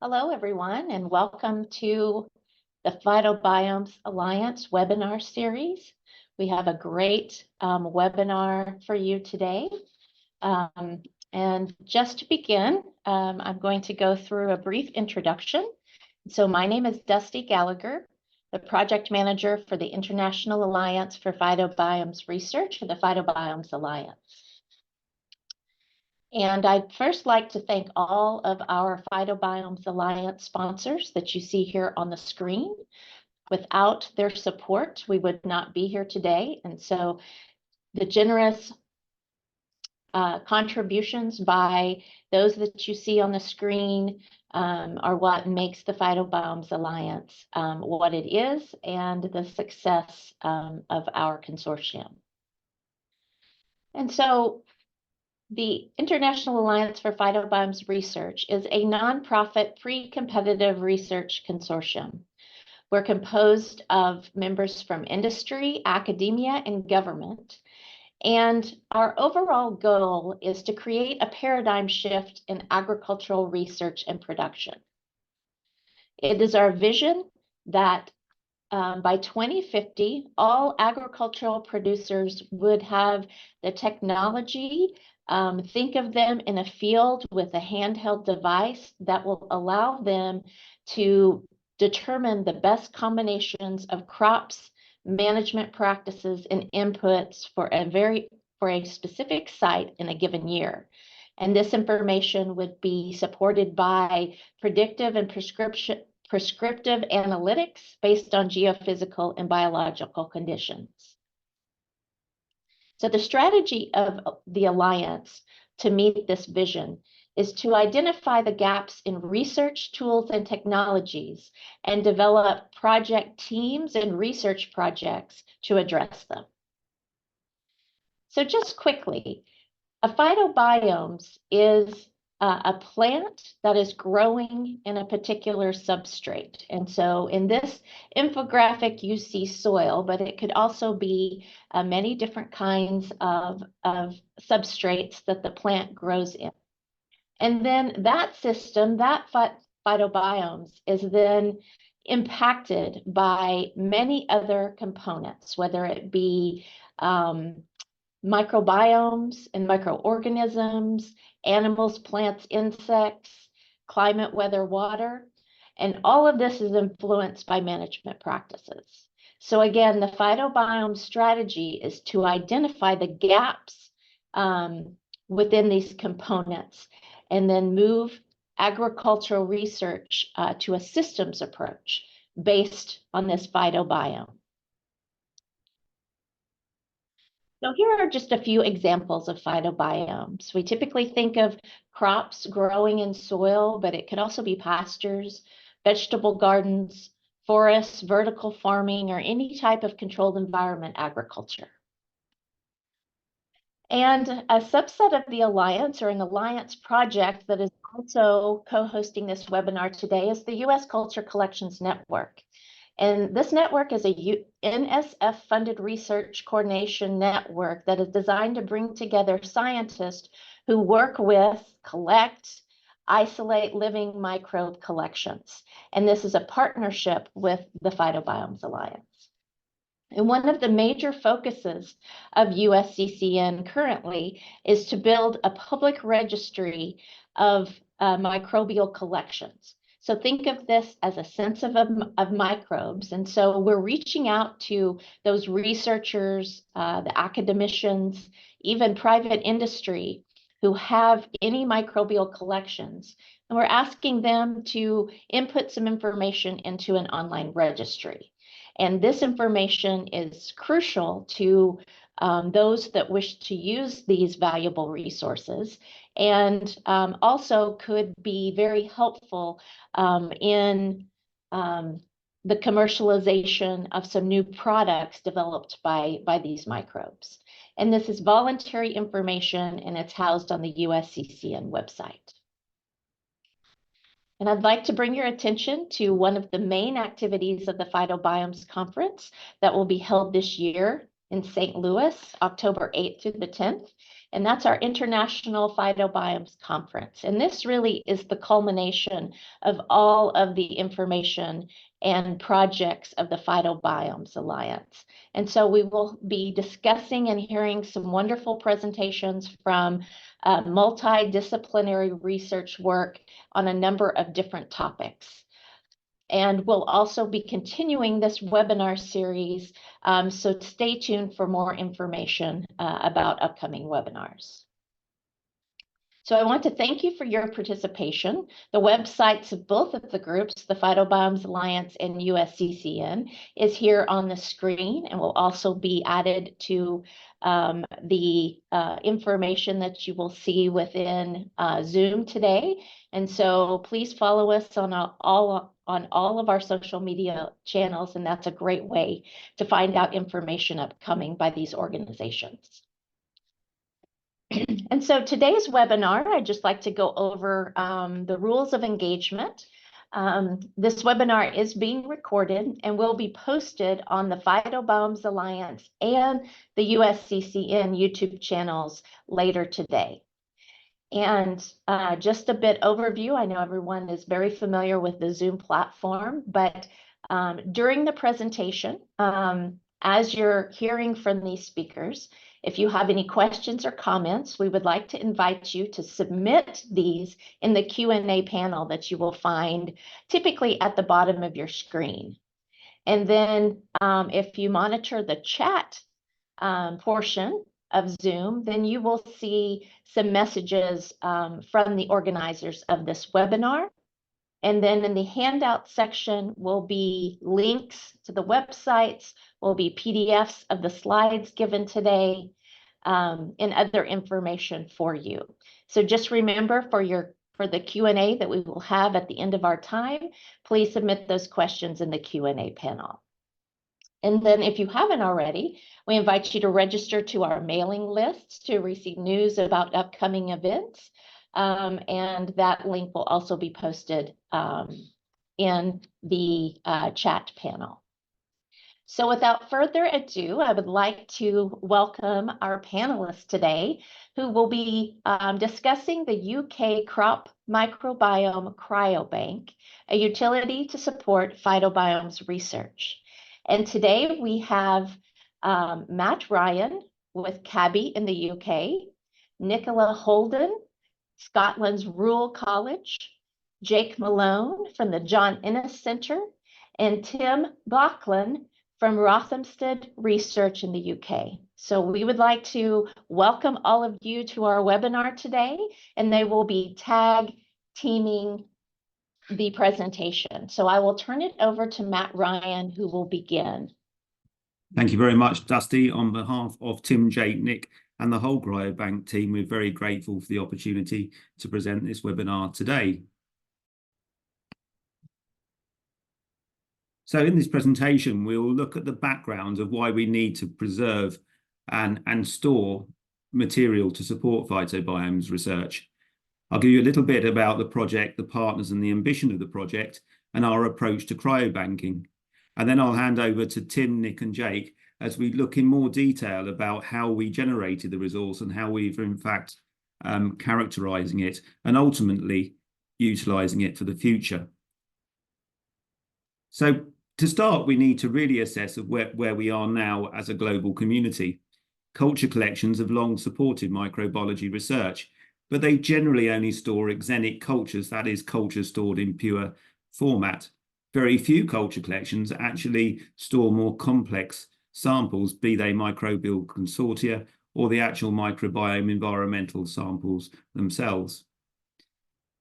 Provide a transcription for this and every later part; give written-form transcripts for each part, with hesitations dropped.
Hello, everyone, and welcome to the Phytobiomes Alliance webinar series. We have a great webinar for you today. And just to begin, I'm going to go through a brief introduction. So my name is Dusty Gallagher, the project manager for the International Alliance for Phytobiomes Research, or the Phytobiomes Alliance. And I'd first like to thank all of our Phytobiomes Alliance sponsors that you see here on the screen. Without their support, we would not be here today. And so the generous contributions by those that you see on the screen are what makes the Phytobiomes Alliance what it is and the success of our consortium. And so the International Alliance for Phytobiomes Research is a nonprofit pre-competitive research consortium. We're composed of members from industry, academia, and government. And our overall goal is to create a paradigm shift in agricultural research and production. It is our vision that by 2050, all agricultural producers would have the technology. Think of them in a field with a handheld device that will allow them to determine the best combinations of crops, management practices, and inputs for a specific site in a given year. And this information would be supported by predictive and prescriptive analytics based on geophysical and biological conditions. So the strategy of the Alliance to meet this vision is to identify the gaps in research tools and technologies and develop project teams and research projects to address them. So just quickly, a phytobiomes is a plant that is growing in a particular substrate. And so in this infographic, you see soil, but it could also be many different kinds of substrates that the plant grows in. And then that system, that phytobiomes, is then impacted by many other components, whether it be microbiomes and microorganisms, animals, plants, insects, climate, weather, water, and all of this is influenced by management practices. So again, the phytobiome strategy is to identify the gaps within these components and then move agricultural research to a systems approach based on this phytobiome. So here are just a few examples of phytobiomes. We typically think of crops growing in soil, but it could also be pastures, vegetable gardens, forests, vertical farming, or any type of controlled environment agriculture. And a subset of the Alliance, or an Alliance project that is also co-hosting this webinar today, is the U.S. Culture Collections Network. And this network is a NSF-funded research coordination network that is designed to bring together scientists who work with, collect, isolate living microbe collections. And this is a partnership with the Phytobiomes Alliance. And one of the major focuses of USCCN currently is to build a public registry of microbial collections. So think of this as a census of microbes. And so we're reaching out to those researchers, the academicians, even private industry who have any microbial collections. And we're asking them to input some information into an online registry. And this information is crucial to those that wish to use these valuable resources, and also could be very helpful in the commercialization of some new products developed by these microbes. And this is voluntary information, and it's housed on the USCCN website. And I'd like to bring your attention to one of the main activities of the Phytobiomes Conference that will be held this year in St. Louis, October 8th through the 10th. and that's our International Phytobiomes Conference. And this really is the culmination of all of the information and projects of the Phytobiomes Alliance. And so we will be discussing and hearing some wonderful presentations from multidisciplinary research work on a number of different topics. And we'll also be continuing this webinar series, so stay tuned for more information about upcoming webinars. So I want to thank you for your participation. The websites of both of the groups, the Phytobiomes Alliance and USCCN, is here on the screen and will also be added to the information that you will see within Zoom today. And so please follow us on all of our social media channels, and that's a great way to find out information upcoming by these organizations. And so today's webinar, I'd just like to go over the rules of engagement. This webinar is being recorded and will be posted on the Phytobiomes Alliance and the USCCN YouTube channels later today. And just a bit overview, I know everyone is very familiar with the Zoom platform, but during the presentation, as you're hearing from these speakers, if you have any questions or comments, we would like to invite you to submit these in the Q&A panel that you will find typically at the bottom of your screen. And then if you monitor the chat portion of Zoom, then you will see some messages from the organizers of this webinar. And then in the handout section will be links to the websites, will be PDFs of the slides given today, and other information for you. So just remember for the Q&A that we will have at the end of our time, please submit those questions in the Q&A panel. And then if you haven't already, we invite you to register to our mailing lists to receive news about upcoming events. And that link will also be posted in the chat panel. So without further ado, I would like to welcome our panelists today who will be discussing the UK Crop Microbiome Cryobank, a utility to support phytobiomes research. And today we have Matt Ryan with CABI in the UK, Nicola Holden, Scotland's Rural College, Jake Malone from the John Innes Centre, and Tim Mauchline from Rothamsted Research in the UK. So we would like to welcome all of you to our webinar today, and they will be tag teaming the presentation. So I will turn it over to Matt Ryan, who will begin. Thank you very much, Dusty. On behalf of Tim, Jake, Nick, and the whole Cryobank team, we're very grateful for the opportunity to present this webinar today. So in this presentation, we'll look at the background of why we need to preserve and store material to support phytobiomes research. I'll give you a little bit about the project, the partners and the ambition of the project, and our approach to cryobanking. And then I'll hand over to Tim, Nick and Jake as we look in more detail about how we generated the resource and how we've in fact characterizing it and ultimately utilizing it for the future. So to start, we need to really assess where we are now as a global community. Culture collections have long supported microbiology research, but they generally only store exenic cultures, that is, cultures stored in pure format. Very few culture collections actually store more complex samples, be they microbial consortia or the actual microbiome environmental samples themselves.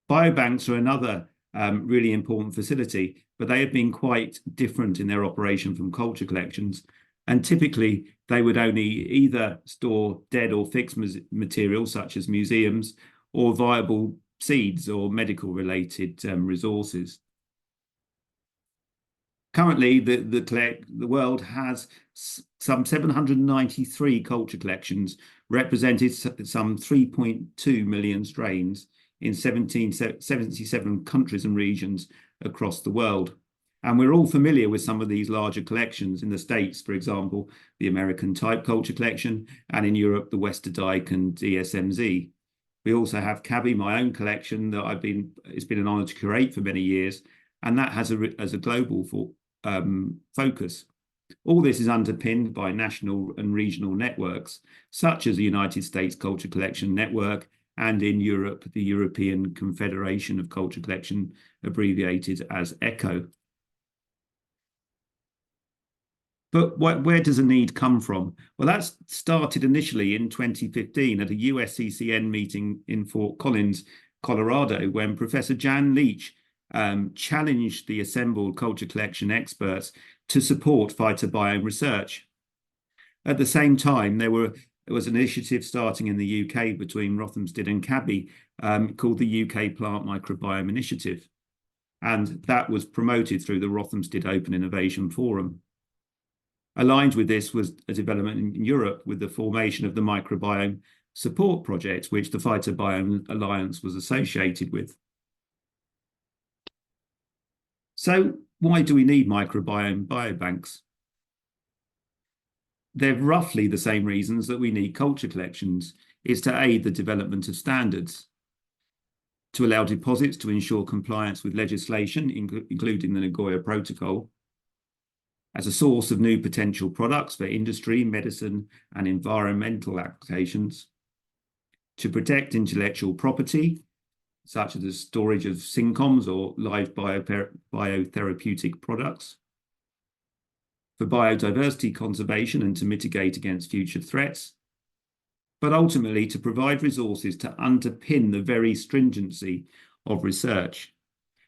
Biobanks are another really important facility, but they have been quite different in their operation from culture collections. And typically, they would only either store dead or fixed material, such as museums, or viable seeds or medical-related resources. Currently, the world has some 793 culture collections, represented some 3.2 million strains in 77 countries and regions across the world. And we're all familiar with some of these larger collections in the States, for example, the American Type Culture Collection, and in Europe, the Westerdyke and DSMZ. We also have CABI, my own collection that it's been an honor to curate for many years, and that has a global focus. All this is underpinned by national and regional networks, such as the United States Culture Collection Network, and in Europe, the European Confederation of Culture Collection, abbreviated as ECHO. But where does a need come from? Well, that started initially in 2015 at a USCCN meeting in Fort Collins, Colorado, when Professor Jan Leach challenged the assembled culture collection experts to support phytobiome research. At the same time, there was an initiative starting in the UK between Rothamsted and CABI called the UK Plant Microbiome Initiative. And that was promoted through the Rothamsted Open Innovation Forum. Aligned with this was a development in Europe with the formation of the Microbiome Support Project, which the Phytobiomes Alliance was associated with. So why do we need microbiome biobanks? They're roughly the same reasons that we need culture collections. It's to aid the development of standards, to allow deposits to ensure compliance with legislation, including the Nagoya Protocol, as a source of new potential products for industry, medicine, and environmental applications, to protect intellectual property, such as the storage of syncoms or live biotherapeutic products, for biodiversity conservation and to mitigate against future threats, but ultimately to provide resources to underpin the very stringency of research.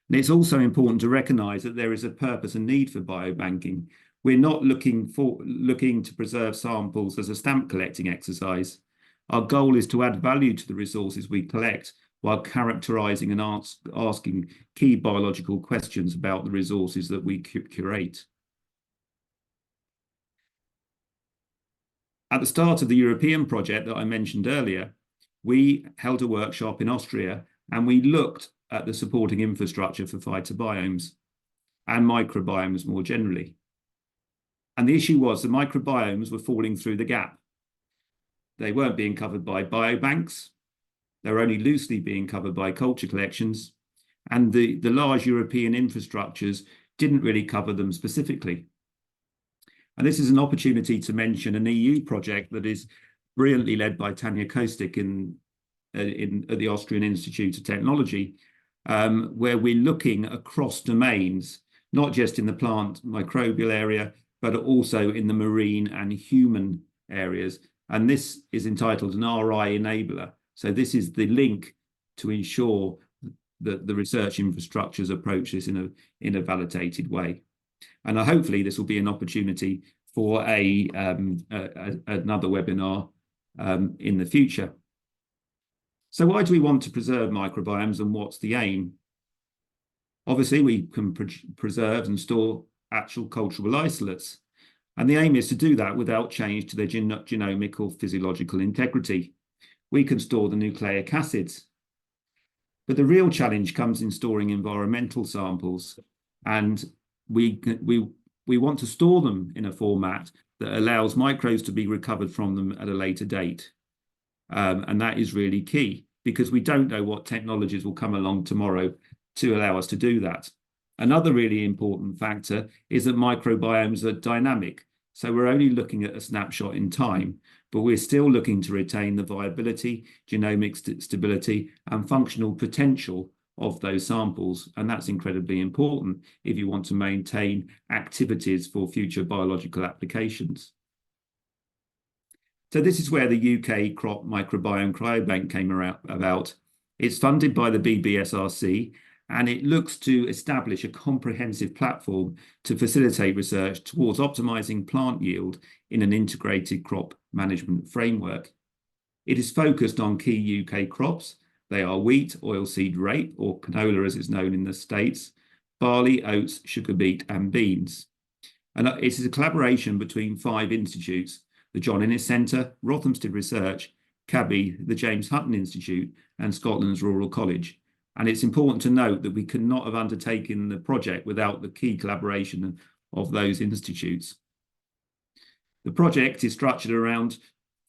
And it's also important to recognise that there is a purpose and need for biobanking. We're not looking to preserve samples as a stamp collecting exercise. Our goal is to add value to the resources we collect while characterising and asking key biological questions about the resources that we curate. At the start of the European project that I mentioned earlier, we held a workshop in Austria and we looked at the supporting infrastructure for phytobiomes and microbiomes more generally. And the issue was the microbiomes were falling through the gap. They weren't being covered by biobanks. They were only loosely being covered by culture collections. And the large European infrastructures didn't really cover them specifically. And this is an opportunity to mention an EU project that is brilliantly led by Tanja Kostik at the Austrian Institute of Technology, where we're looking across domains, not just in the plant microbial area, but also in the marine and human areas. And this is entitled an RI enabler. So this is the link to ensure that the research infrastructures approach this in a validated way. And hopefully this will be an opportunity for another webinar in the future. So why do we want to preserve microbiomes and what's the aim? Obviously, we can preserve and store actual cultural isolates. And the aim is to do that without change to their genomic or physiological integrity. We can store the nucleic acids. But the real challenge comes in storing environmental samples. And we want to store them in a format that allows microbes to be recovered from them at a later date. And that is really key because we don't know what technologies will come along tomorrow to allow us to do that. Another really important factor is that microbiomes are dynamic. So we're only looking at a snapshot in time, but we're still looking to retain the viability, genomic stability, and functional potential of those samples. And that's incredibly important if you want to maintain activities for future biological applications. So this is where the UK Crop Microbiome Cryobank came about. It's funded by the BBSRC, and it looks to establish a comprehensive platform to facilitate research towards optimizing plant yield in an integrated crop management framework. It is focused on key UK crops. They are wheat, oilseed rape, or canola as it's known in the States, barley, oats, sugar beet, and beans. And it is a collaboration between 5 institutes: the John Innes Centre, Rothamsted Research, CABI, the James Hutton Institute, and Scotland's Rural College. And it's important to note that we could not have undertaken the project without the key collaboration of those institutes. The project is structured around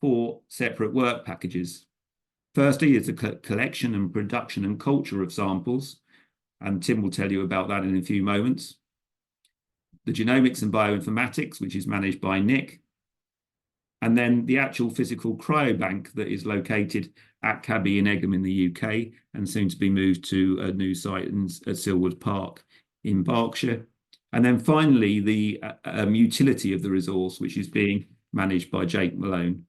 4 separate work packages. Firstly, is the collection and production and culture of samples, and Tim will tell you about that in a few moments. The genomics and bioinformatics, which is managed by Nick, and then the actual physical cryobank that is located at CABI in Egham in the UK and soon to be moved to a new site at Silwood Park in Berkshire. And then finally, the utility of the resource, which is being managed by Jake Malone.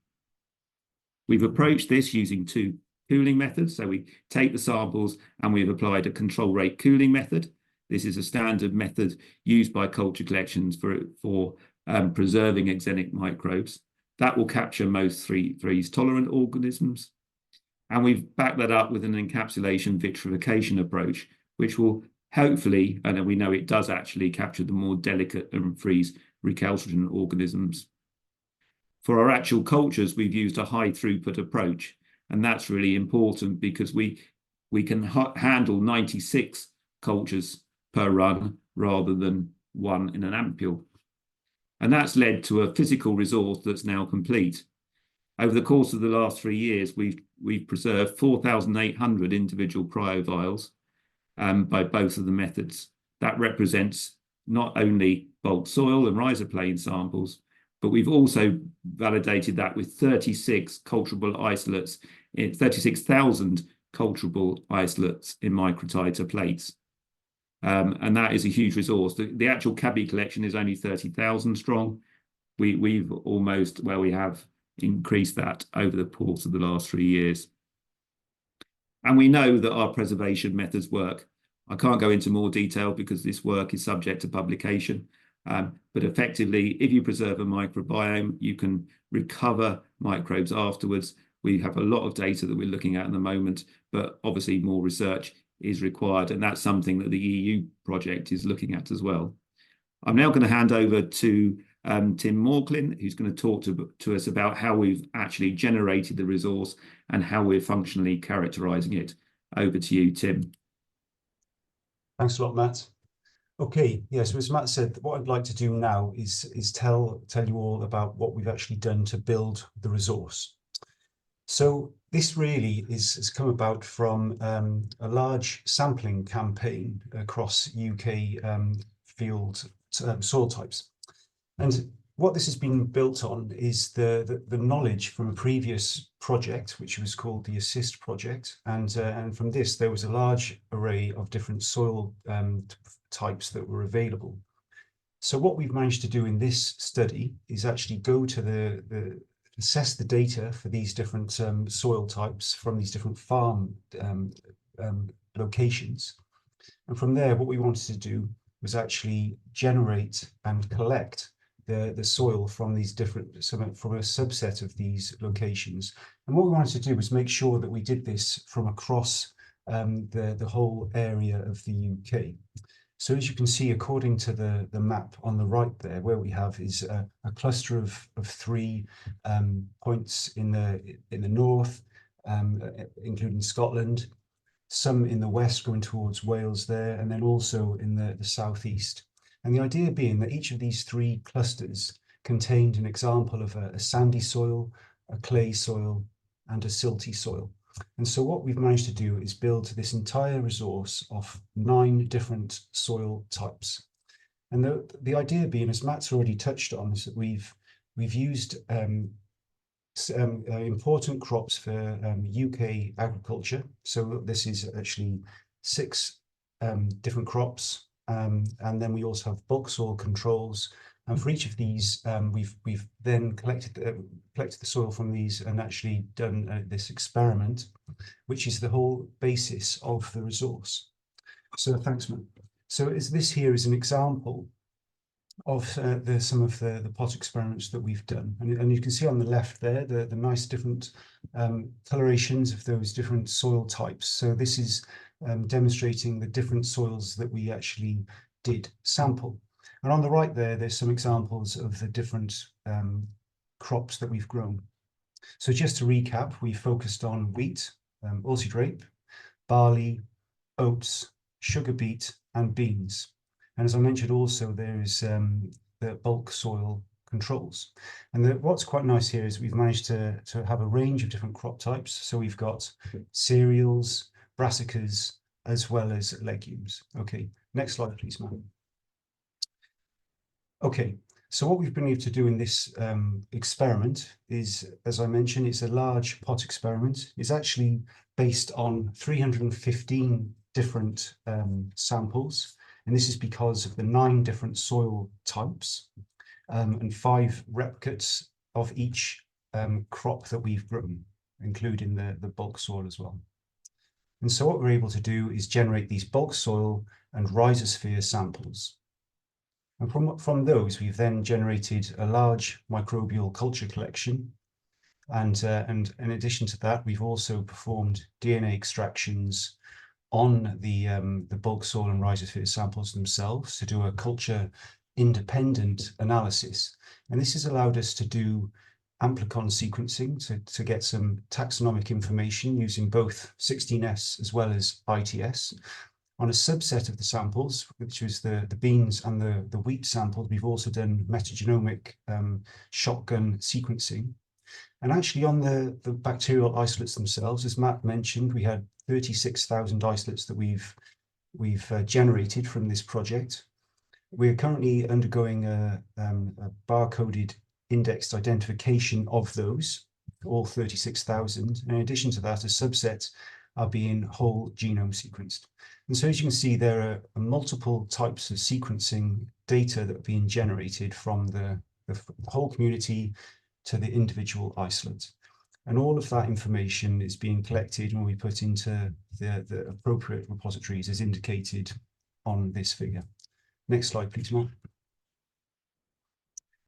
We've approached this using 2 cooling methods. So we take the samples and we've applied a control rate cooling method. This is a standard method used by culture collections for preserving exenic microbes. That will capture most freeze-tolerant organisms. And we've backed that up with an encapsulation vitrification approach, which will hopefully, and we know it does actually, capture the more delicate and freeze-recalcitrant organisms. For our actual cultures, we've used a high throughput approach, and that's really important because we can handle 96 cultures per run rather than 1 in an ampule. And that's led to a physical resource that's now complete. Over the course of the last 3 years, we've preserved 4,800 individual cryovials by both of the methods. That represents not only bulk soil and rhizoplane samples, but we've also validated that with 36 culturable isolates, 36,000 culturable isolates in microtiter plates. And that is a huge resource. The actual CABI collection is only 30,000 strong. We have increased that over the course of the last 3 years. And we know that our preservation methods work. I can't go into more detail because this work is subject to publication. But effectively, if you preserve a microbiome, you can recover microbes afterwards. We have a lot of data that we're looking at the moment, but obviously more research is required. And that's something that the EU project is looking at as well. I'm now going to hand over to Tim Mauchline, who's going to talk to us about how we've actually generated the resource and how we're functionally characterizing it. Over to you, Tim. Thanks a lot, Matt. Okay, yes, as Matt said, what I'd like to do now is tell you all about what we've actually done to build the resource. So this really has come about from a large sampling campaign across UK field soil types. And what this has been built on is the knowledge from a previous project, which was called the Assist project. And from this, there was a large array of different soil types that were available. So what we've managed to do in this study is actually go to assess the data for these different soil types from these different farm locations. And from there, what we wanted to do was actually generate and collect the soil from these from a subset of these locations. And what we wanted to do was make sure that we did this from across the whole area of the UK. So as you can see, according to the map on the right there, where we have is a cluster of 3 points in the north, including Scotland, some in the west going towards Wales there, and then also in the southeast. And the idea being that each of these 3 clusters contained an example of a sandy soil, a clay soil, and a silty soil. And so what we've managed to do is build this entire resource of 9 different soil types. And the idea being, as Matt's already touched on, is that we've used important crops for UK agriculture. So this is actually 6 different crops. And then we also have bulk soil controls. And for each of these, we've then collected the soil from these and actually done this experiment, which is the whole basis of the resource. So thanks, Matt. So this here is an example of some of the pot experiments that we've done. And you can see on the left there, the nice different colorations of those different soil types. So this is demonstrating the different soils that we actually did sample. And on the right there, there's some examples of the different crops that we've grown. So just to recap, we focused on wheat, oilseed rape, barley, oats, sugar beet, and beans. And as I mentioned also, there is the bulk soil controls. And what's quite nice here is we've managed to have a range of different crop types. So we've got cereals, brassicas, as well as legumes. Okay, next slide, please, Matt. Okay, so what we've been able to do in this experiment is, as I mentioned, it's a large pot experiment. It's actually based on 315 different samples. And this is because of the 9 different soil types and 5 replicates of each crop that we've grown, including the bulk soil as well. And so what we're able to do is generate these bulk soil and rhizosphere samples. And from those, we've then generated a large microbial culture collection. And in addition to that, we've also performed DNA extractions on the bulk soil and rhizosphere samples themselves to do a culture independent analysis. And this has allowed us to do amplicon sequencing to get some taxonomic information using both 16S as well as ITS. On a subset of the samples, which was the beans and the wheat samples, we've also done metagenomic shotgun sequencing. And actually on the bacterial isolates themselves, as Matt mentioned, we had 36,000 isolates that we've generated from this project. We're currently undergoing a barcoded indexed identification of those, all 36,000. In addition to that, a subset are being whole genome sequenced. And so as you can see, there are multiple types of sequencing data that are being generated from the whole community to the individual isolate. And all of that information is being collected and will be put into the appropriate repositories as indicated on this figure. Next slide, please, Mark.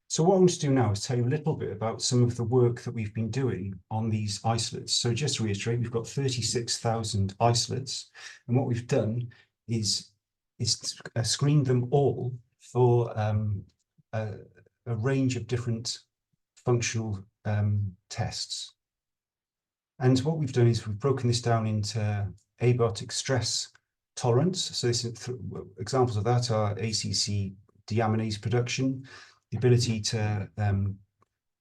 So what I want to do now is tell you a little bit about some of the work that we've been doing on these isolates. So just to reiterate, we've got 36,000 isolates. And what we've done is screened them all for a range of different functional tests. And what we've done is we've broken this down into abiotic stress tolerance. So examples of that are ACC deaminase production, the ability to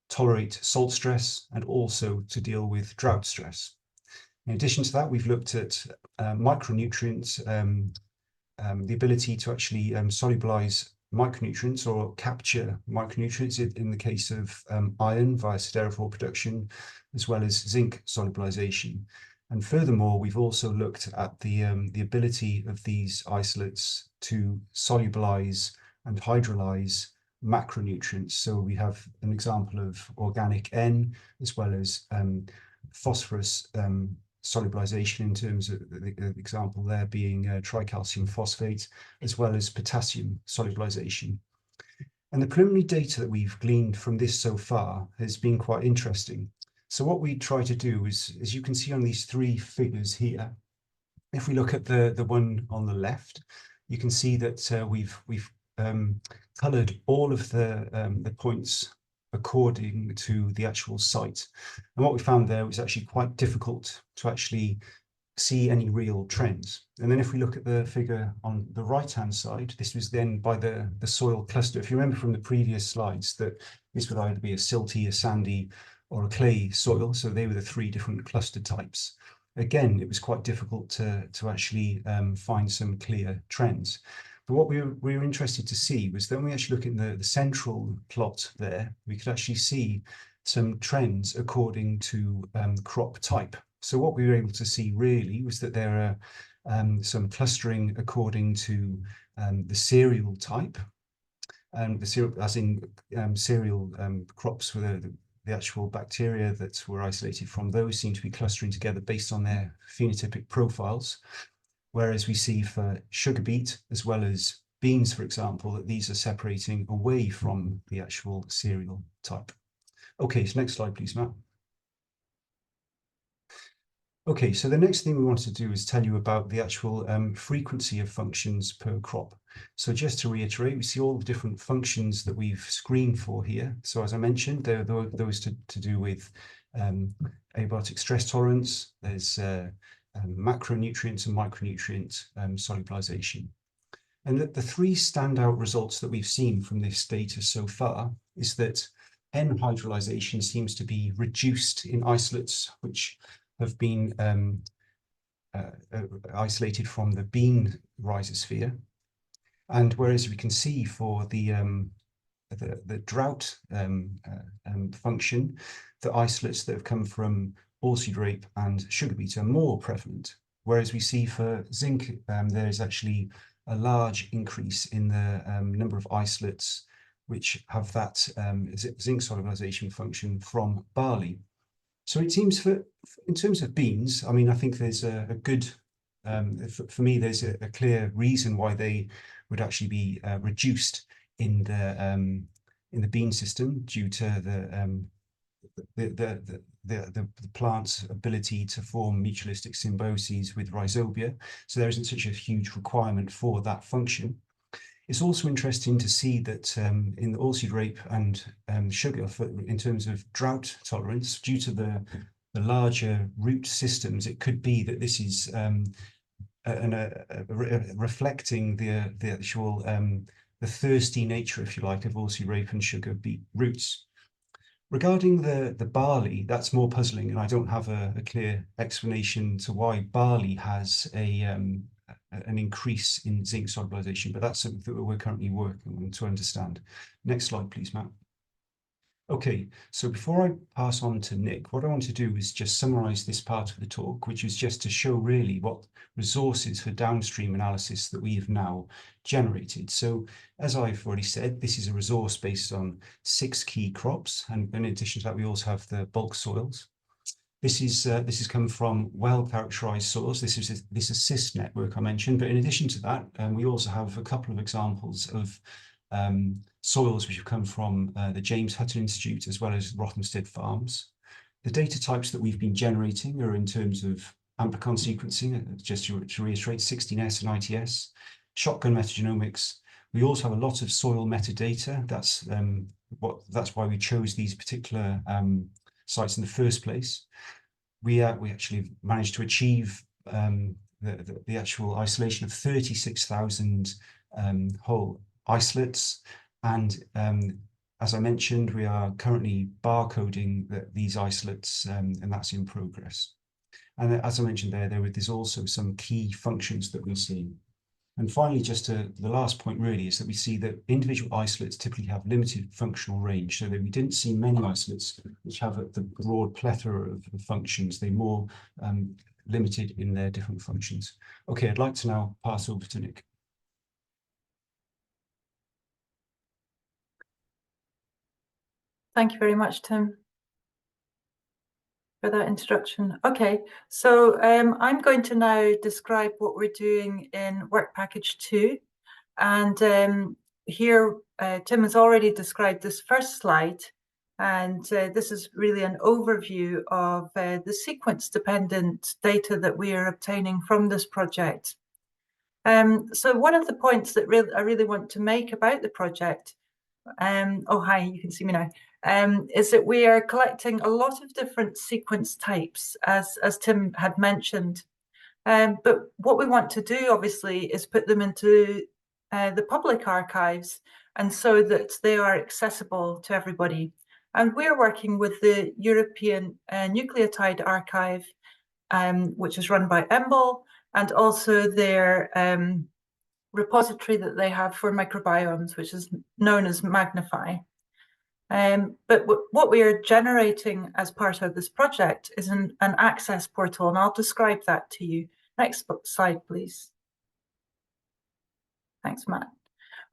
tolerate salt stress, and also to deal with drought stress. In addition to that, we've looked at micronutrients, the ability to actually solubilize micronutrients or capture micronutrients in the case of iron via siderophore production, as well as zinc solubilization. And furthermore, we've also looked at the ability of these isolates to solubilize and hydrolyze macronutrients. So we have an example of organic N, as well as phosphorus solubilization in terms of the example there being tricalcium phosphate, as well as potassium solubilization. And the preliminary data that we've gleaned from this so far has been quite interesting. So what we try to do is, as you can see on these 3 figures here, if we look at the one on the left, you can see that we've colored all of the points according to the actual site. And what we found there was actually quite difficult to actually see any real trends. And then if we look at the figure on the right-hand side, this was then by the soil cluster. If you remember from the previous slides that this would either be a silty, a sandy, or a clay soil. So they were the 3 different cluster types. Again, it was quite difficult to actually find some clear trends. But what we were interested to see was that when we actually look at the central plot there, we could actually see some trends according to crop type. So what we were able to see really was that there are some clustering according to the cereal type, the cereal, as in cereal crops with the actual bacteria that were isolated from those seem to be clustering together based on their phenotypic profiles. Whereas we see for sugar beet, as well as beans, for example, that these are separating away from the actual cereal type. Okay, so next slide, please, Matt. Okay, so the next thing we want to do is tell you about the actual frequency of functions per crop. So just to reiterate, we see all the different functions that we've screened for here. So as I mentioned, there are those to do with abiotic stress tolerance. There's macronutrients and micronutrient solubilization. And the three standout results that we've seen from this data so far is that N-hydrolyzation seems to be reduced in isolates which have been isolated from the bean rhizosphere. And whereas we can see for the drought function, the isolates that have come from oilseed rape and sugar beet are more prevalent. Whereas we see for zinc, there is actually a large increase in the number of isolates which have that zinc solubilization function from barley. So it seems in terms of beans, I mean, I think there's a good, for me, there's a clear reason why they would actually be reduced in the bean system due to the plant's ability to form mutualistic symbioses with rhizobia. So there isn't such a huge requirement for that function. It's also interesting to see that in the oilseed rape and sugar, in terms of drought tolerance, due to the larger root systems, it could be that this is reflecting the actual the thirsty nature, if you like, of oilseed rape and sugar beet roots. Regarding the barley, that's more puzzling, and I don't have a clear explanation to why barley has an increase in zinc solubilization, but that's something that we're currently working on to understand. Next slide, please, Matt. Okay, so before I pass on to Nick, what I want to do is just summarize this part of the talk, which is just to show really what resources for downstream analysis that we have now generated. So as I've already said, this is a resource based on 6 key crops. And in addition to that, we also have the bulk soils. This is come from well-characterized soils. This is this assist network I mentioned, but in addition to that, we also have a couple of examples of soils which have come from the James Hutton Institute as well as Rothamsted farms. The data types that we've been generating are in terms of amplicon sequencing, just to reiterate, 16S and ITS, shotgun metagenomics. We also have a lot of soil metadata. That's why we chose these particular sites in the first place. We actually managed to achieve the actual isolation of 36,000 whole isolates, and as I mentioned, we are currently barcoding these isolates, and that's in progress. And as I mentioned there's also some key functions that we see. And finally, just the last point really is that we see that individual isolates typically have limited functional range, so that we didn't see many isolates which have the broad plethora of functions. They're more limited in their different functions. Okay, I'd like to now pass over to Nick. Thank you very much, Tim, for that introduction. Okay, so I'm going to now describe what we're doing in work package 2. And here, Tim has already described this first slide. And this is really an overview of the sequence-dependent data that we are obtaining from this project. So one of the points that I really want to make about the project, oh, hi, you can see me now, is that we are collecting a lot of different sequence types, as Tim had mentioned. But what we want to do, obviously, is put them into the public archives, and so that they are accessible to everybody. And we're working with the European Nucleotide Archive, which is run by EMBL, and also their repository that they have for microbiomes, which is known as Magnify. But what we are generating as part of this project is an access portal, and I'll describe that to you. Next slide, please. Thanks, Matt.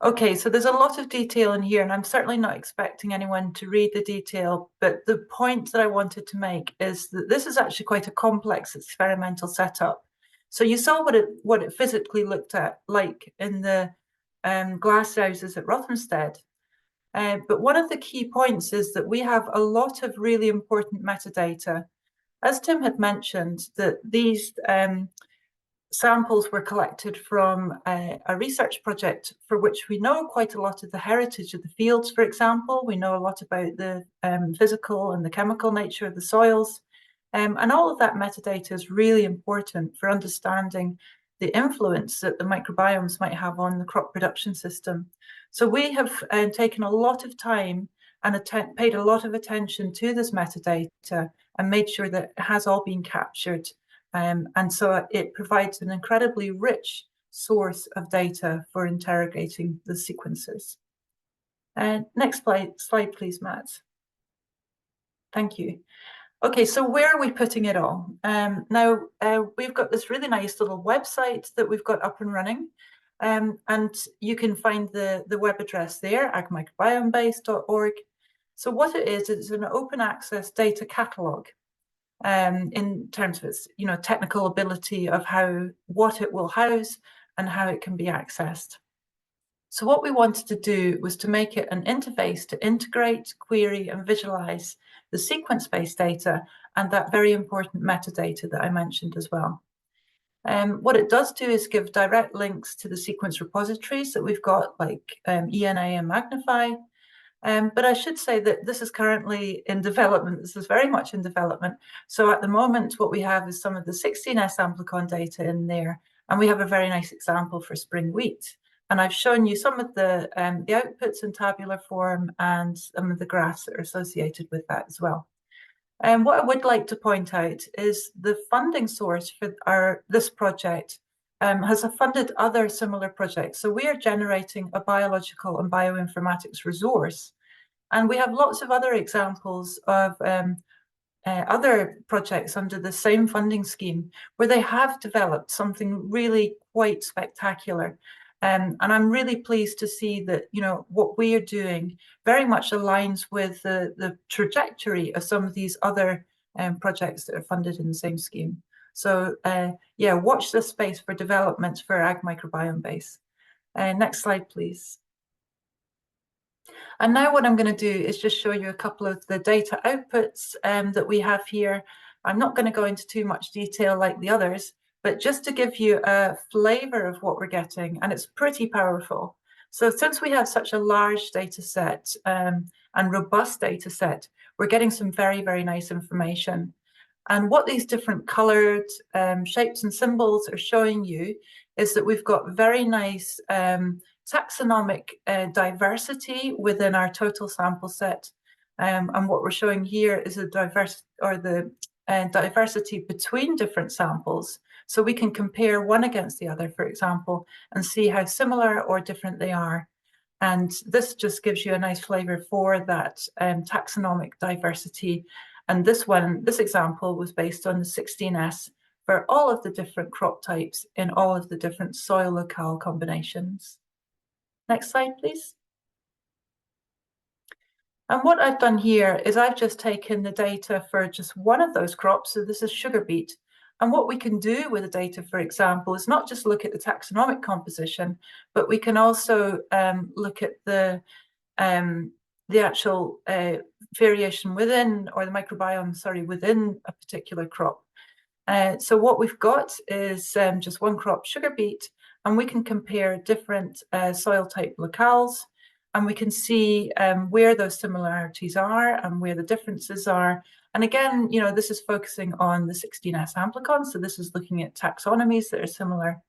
Okay, so there's a lot of detail in here, and I'm certainly not expecting anyone to read the detail, but the point that I wanted to make is that this is actually quite a complex experimental setup. So you saw what it physically looked like in the glass houses at Rothamsted. But one of the key points is that we have a lot of really important metadata. As Tim had mentioned, that these samples were collected from a research project for which we know quite a lot of the heritage of the fields, for example. We know a lot about the physical and the chemical nature of the soils. And all of that metadata is really important for understanding the influence that the microbiomes might have on the crop production system. So we have taken a lot of time and paid a lot of attention to this metadata and made sure that it has all been captured. And so it provides an incredibly rich source of data for interrogating the sequences. Next slide, please, Matt. Thank you. Okay, so where are we putting it all? Now, we've got this really nice little website that we've got up and running. And you can find the web address there, agmicrobiomebase.org. So what it is, it's an open access data catalog in terms of its technical ability of what it will house and how it can be accessed. So what we wanted to do was to make it an interface to integrate, query, and visualize the sequence-based data and that very important metadata that I mentioned as well. What it does do is give direct links to the sequence repositories that we've got, like ENA and Magnify. But I should say that this is currently in development. This is very much in development. So at the moment, what we have is some of the 16S amplicon data in there, and we have a very nice example for spring wheat. And I've shown you some of the outputs in tabular form and some of the graphs that are associated with that as well. And what I would like to point out is the funding source for this project has funded other similar projects. So we are generating a biological and bioinformatics resource. And we have lots of other examples of other projects under the same funding scheme where they have developed something really quite spectacular. And I'm really pleased to see that, what we are doing very much aligns with the trajectory of some of these other projects that are funded in the same scheme. So yeah, watch this space for developments for Ag Microbiome Base. Next slide, please. And now what I'm going to do is just show you a couple of the data outputs that we have here. I'm not going to go into too much detail like the others, but just to give you a flavor of what we're getting, and it's pretty powerful. So since we have such a large data set and robust data set, we're getting some very, very nice information. And what these different colored shapes and symbols are showing you is that we've got very nice taxonomic diversity within our total sample set. And what we're showing here is the diversity between different samples. So we can compare one against the other, for example, and see how similar or different they are. And this just gives you a nice flavor for that taxonomic diversity. And this example was based on the 16S for all of the different crop types in all of the different soil locale combinations. Next slide, please. And what I've done here is I've just taken the data for just one of those crops. So this is sugar beet. And what we can do with the data, for example, is not just look at the taxonomic composition, but we can also look at the actual variation within, or the microbiome, sorry, within a particular crop. So what we've got is just one crop, sugar beet, and we can compare different soil type locales, and we can see where those similarities are and where the differences are. And again, this is focusing on the 16S amplicon, so this is looking at taxonomies that are similar.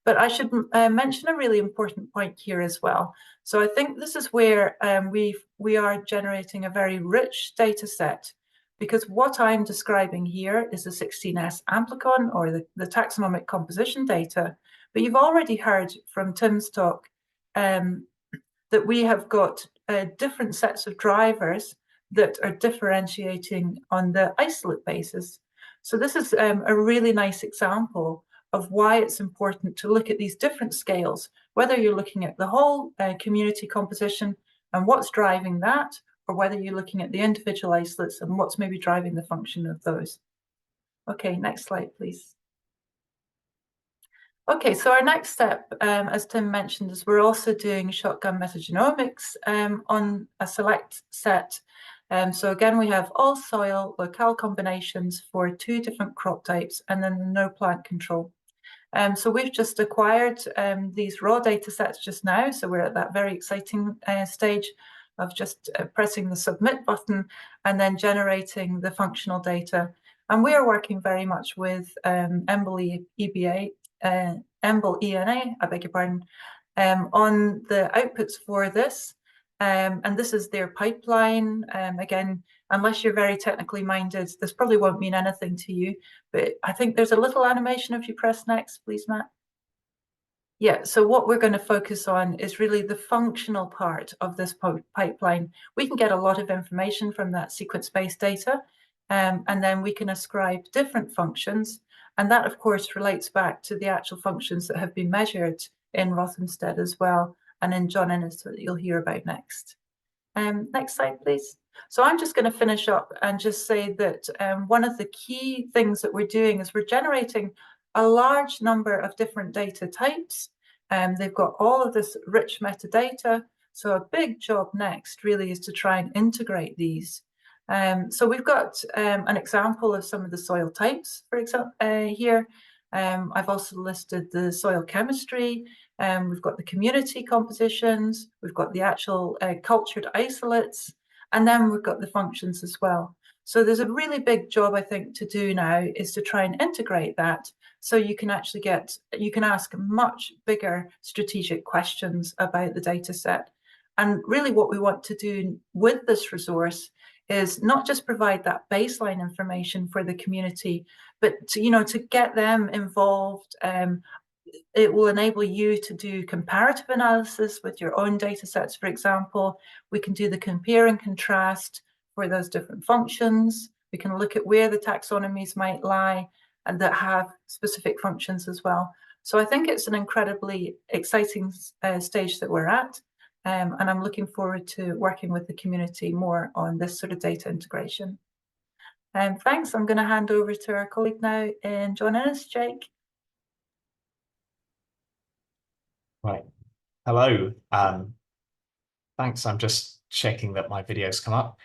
But I should mention a really important point here as well. So I think this is where we are generating a very rich data set, because what I'm describing here is the 16S amplicon, or the taxonomic composition data. But you've already heard from Tim's talk that we have got different sets of drivers that are differentiating on the isolate basis. So this is a really nice example of why it's important to look at these different scales, whether you're looking at the whole community composition and what's driving that, or whether you're looking at the individual isolates and what's maybe driving the function of those. Okay, next slide, please. Okay, so our next step, as Tim mentioned, is we're also doing shotgun metagenomics on a select set. So again, we have all soil locale combinations for 2 different crop types, and then no plant control. So we've just acquired these raw data sets just now. So we're at that very exciting stage of just pressing the submit button and then generating the functional data. And we are working very much with Emble ENA, I beg your pardon, on the outputs for this. And this is their pipeline. Again, unless you're very technically minded, this probably won't mean anything to you, but I think there's a little animation if you press next, please, Matt. Yeah, so what we're going to focus on is really the functional part of this pipeline. We can get a lot of information from that sequence-based data, and then we can ascribe different functions. And that, of course, relates back to the actual functions that have been measured in Rothamsted as well, and in John Innes that you'll hear about next. Next slide, please. So I'm just going to finish up and just say that one of the key things that we're doing is we're generating a large number of different data types. They've got all of this rich metadata. So a big job next really is to try and integrate these. So we've got an example of some of the soil types, for example, here. I've also listed the soil chemistry. We've got the community compositions. We've got the actual cultured isolates. And then we've got the functions as well. So there's a really big job, I think, to do now is to try and integrate that so you can actually you can ask much bigger strategic questions about the data set. And really what we want to do with this resource is not just provide that baseline information for the community, but to get them involved. It will enable you to do comparative analysis with your own data sets, for example. We can do the compare and contrast for those different functions. We can look at where the taxonomies might lie and that have specific functions as well. So I think it's an incredibly exciting stage that we're at. And I'm looking forward to working with the community more on this sort of data integration. Thanks. I'm going to hand over to our colleague now in John Innes, Jake. Right. Hello. Thanks. I'm just checking that my video's come up.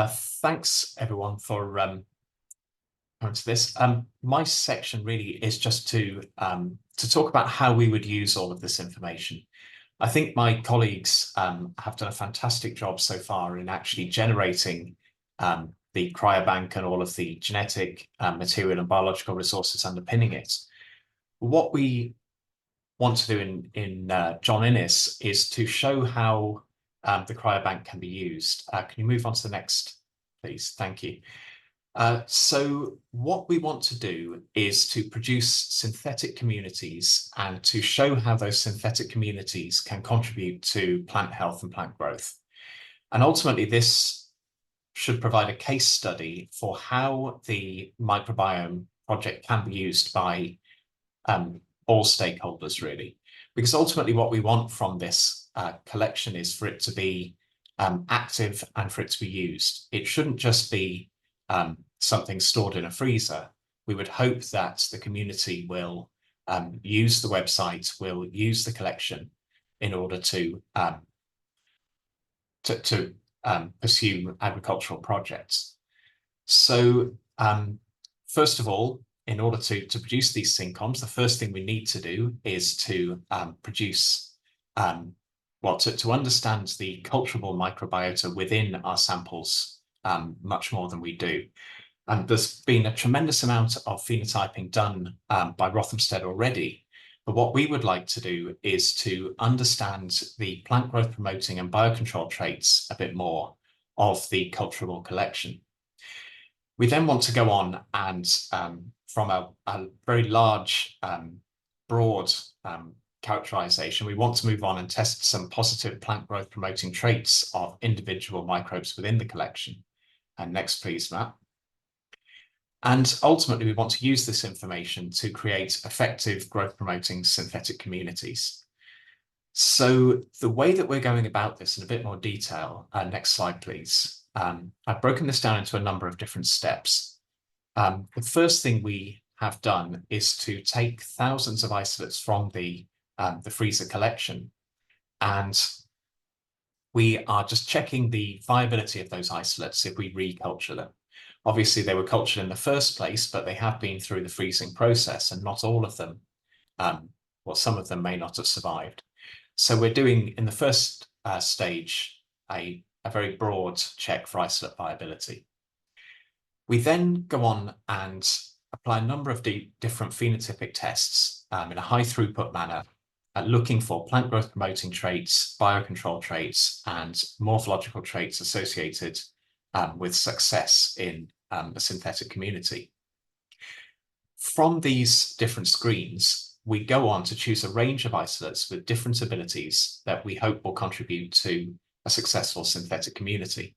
Thanks everyone for coming to this. My section really is just to talk about how we would use all of this information. I think my colleagues have done a fantastic job so far in actually generating the cryobank and all of the genetic material and biological resources underpinning it. What we want to do in John Innes is to show how the cryobank can be used. Can you move on to the next, please? Thank you. So what we want to do is to produce synthetic communities and to show how those synthetic communities can contribute to plant health and plant growth. And ultimately, this should provide a case study for how the microbiome project can be used by all stakeholders, really. Because ultimately what we want from this collection is for it to be active and for it to be used. It shouldn't just be something stored in a freezer. We would hope that the community will use the website, will use the collection in order to pursue agricultural projects. So first of all, in order to produce these syncoms, the first thing we need to do is to produce, to understand the culturable microbiota within our samples much more than we do. And there's been a tremendous amount of phenotyping done by Rothamsted already. But what we would like to do is to understand the plant growth promoting and biocontrol traits a bit more of the cultural collection. We then want to go on and from a very large, broad characterization, we want to move on and test some positive plant growth promoting traits of individual microbes within the collection. And next, please, Matt. And ultimately, we want to use this information to create effective growth promoting synthetic communities. So the way that we're going about this in a bit more detail, next slide, please. I've broken this down into a number of different steps. The first thing we have done is to take thousands of isolates from the freezer collection, and we are just checking the viability of those isolates if we reculture them. Obviously, they were cultured in the first place, but they have been through the freezing process, and not all of them, some of them may not have survived. So we're doing, in the first stage, a very broad check for isolate viability. We then go on and apply a number of different phenotypic tests in a high throughput manner, looking for plant growth promoting traits, biocontrol traits, and morphological traits associated with success in a synthetic community. From these different screens, we go on to choose a range of isolates with different abilities that we hope will contribute to a successful synthetic community.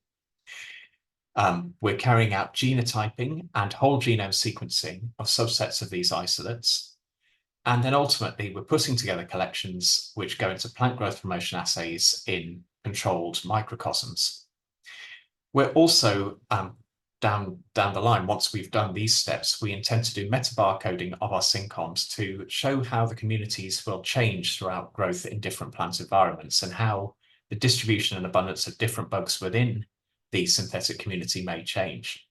We're carrying out genotyping and whole genome sequencing of subsets of these isolates. And then ultimately, we're putting together collections which go into plant growth promotion assays in controlled microcosms. We're also, down the line, once we've done these steps, we intend to do metabarcoding of our syncoms to show how the communities will change throughout growth in different plant environments and how the distribution and abundance of different bugs within the synthetic community may change.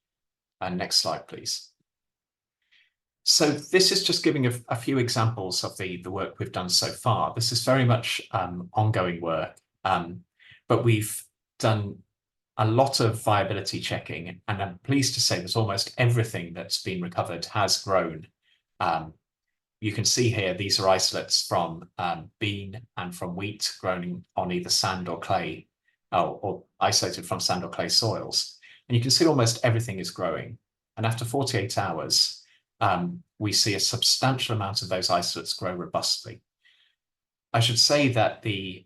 Next slide, please. So this is just giving a few examples of the work we've done so far. This is very much ongoing work, but we've done a lot of viability checking, and I'm pleased to say that almost everything that's been recovered has grown. You can see here, these are isolates from bean and from wheat grown on either sand or clay, or isolated from sand or clay soils. And you can see almost everything is growing. And after 48 hours, we see a substantial amount of those isolates grow robustly. I should say that the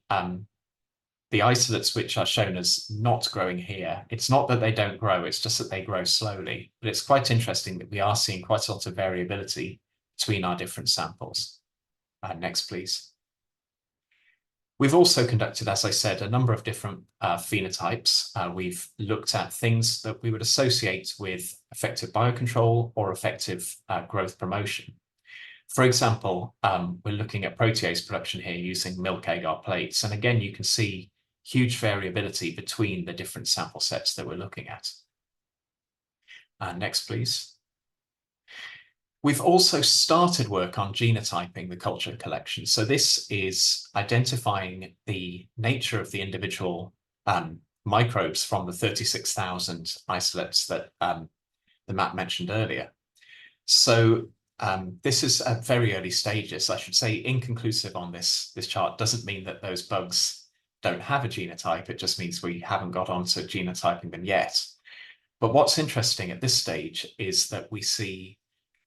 isolates which are shown as not growing here, it's not that they don't grow, it's just that they grow slowly. But it's quite interesting that we are seeing quite a lot of variability between our different samples. Next, please. We've also conducted, as I said, a number of different phenotypes. We've looked at things that we would associate with effective biocontrol or effective growth promotion. For example, we're looking at protease production here using milk agar plates. And again, you can see huge variability between the different sample sets that we're looking at. Next, please. We've also started work on genotyping the culture collection. So this is identifying the nature of the individual microbes from the 36,000 isolates that the map mentioned earlier. So this is at very early stages. I should say inconclusive on this chart doesn't mean that those bugs don't have a genotype. It just means we haven't got onto genotyping them yet. But what's interesting at this stage is that we see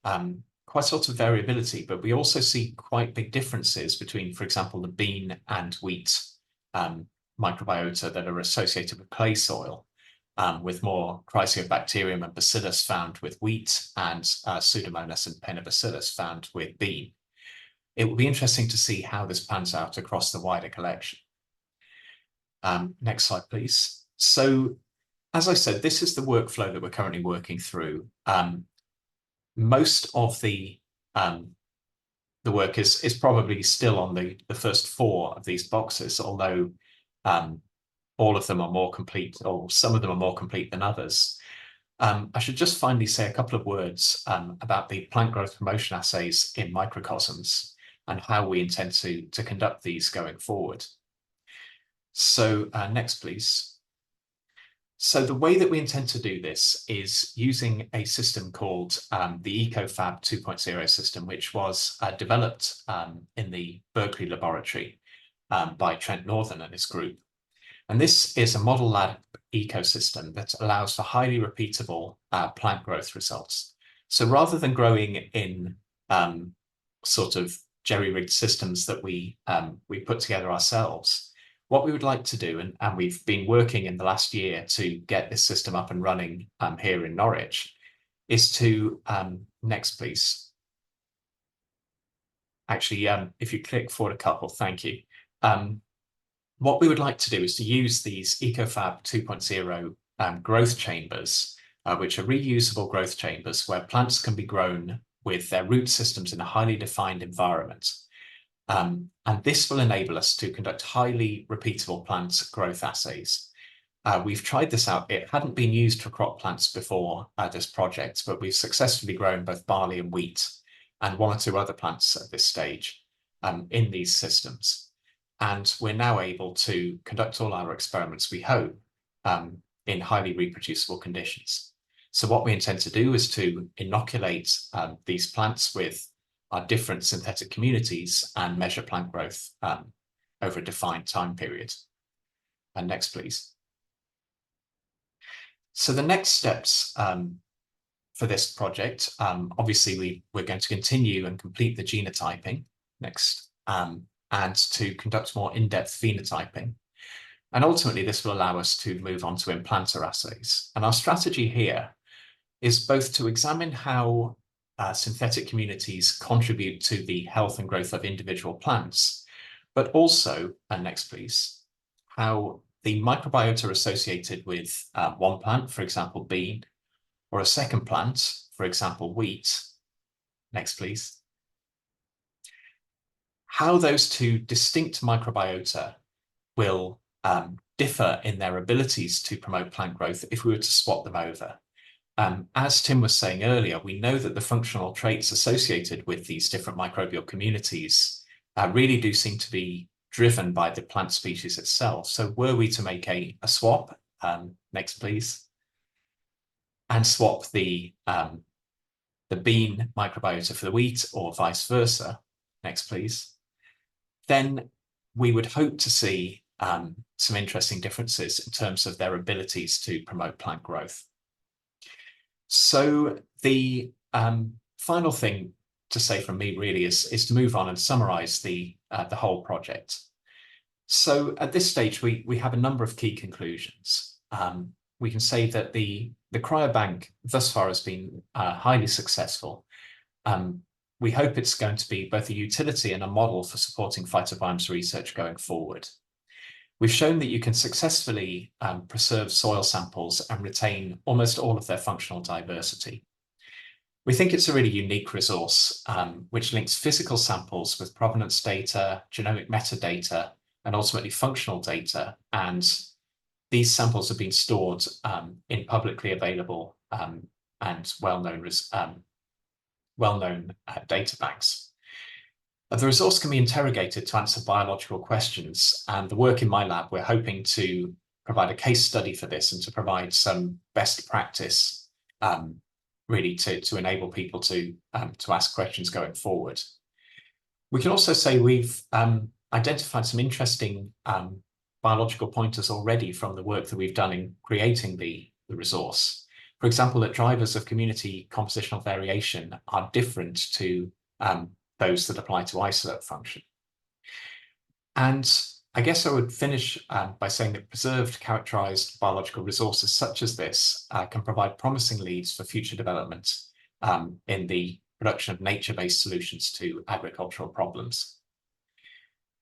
quite a lot of variability, but we also see quite big differences between, for example, the bean and wheat microbiota that are associated with clay soil, with more Chrysobacterium and bacillus found with wheat and Pseudomonas and Penobacillus found with bean. It will be interesting to see how this pans out across the wider collection. Next slide, please. So, as I said, this is the workflow that we're currently working through. Most of the work is probably still on the first 4 of these boxes, although all of them are more complete, or some of them are more complete than others. I should just finally say a couple of words about the plant growth promotion assays in microcosms and how we intend to conduct these going forward. So next, please. So the way that we intend to do this is using a system called the EcoFab 2.0 system, which was developed in the Berkeley laboratory by Trent Northern and his group. And this is a model lab ecosystem that allows for highly repeatable plant growth results. So rather than growing in sort of jerry-rigged systems that we put together ourselves, what we would like to do, and we've been working in the last year to get this system up and running here in Norwich, is to, next please. Actually, if you click forward a couple, thank you. What we would like to do is to use these EcoFab 2.0 growth chambers, which are reusable growth chambers where plants can be grown with their root systems in a highly defined environment. And this will enable us to conduct highly repeatable plant growth assays. We've tried this out. It hadn't been used for crop plants before this project, but we've successfully grown both barley and wheat and 1 or 2 other plants at this stage in these systems. And we're now able to conduct all our experiments, we hope, in highly reproducible conditions. So what we intend to do is to inoculate these plants with our different synthetic communities and measure plant growth over a defined time period. And next, please. So the next steps for this project, obviously we're going to continue and complete the genotyping next, and to conduct more in-depth phenotyping. And ultimately this will allow us to move on to implanter assays. And our strategy here is both to examine how synthetic communities contribute to the health and growth of individual plants, but also, and next please, how the microbiota associated with one plant, for example, bean, or a second plant, for example, wheat, next please, how those two distinct microbiota will differ in their abilities to promote plant growth if we were to swap them over. As Tim was saying earlier, we know that the functional traits associated with these different microbial communities really do seem to be driven by the plant species itself. So were we to make a swap, next please, and swap the bean microbiota for the wheat or vice versa, next please, then we would hope to see some interesting differences in terms of their abilities to promote plant growth. So the final thing to say from me really is to move on and summarize the whole project. So at this stage, we have a number of key conclusions. We can say that the cryobank thus far has been highly successful. We hope it's going to be both a utility and a model for supporting phytobiomes research going forward. We've shown that you can successfully preserve soil samples and retain almost all of their functional diversity. We think it's a really unique resource which links physical samples with provenance data, genomic metadata, and ultimately functional data. And these samples have been stored in publicly available and well-known data banks. The resource can be interrogated to answer biological questions, and the work in my lab, we're hoping to provide a case study for this and to provide some best practice really to enable people to ask questions going forward. We can also say we've identified some interesting biological pointers already from the work that we've done in creating the resource. For example, that drivers of community compositional variation are different to those that apply to isolate function. And I guess I would finish by saying that preserved, characterized biological resources such as this can provide promising leads for future development in the production of nature-based solutions to agricultural problems.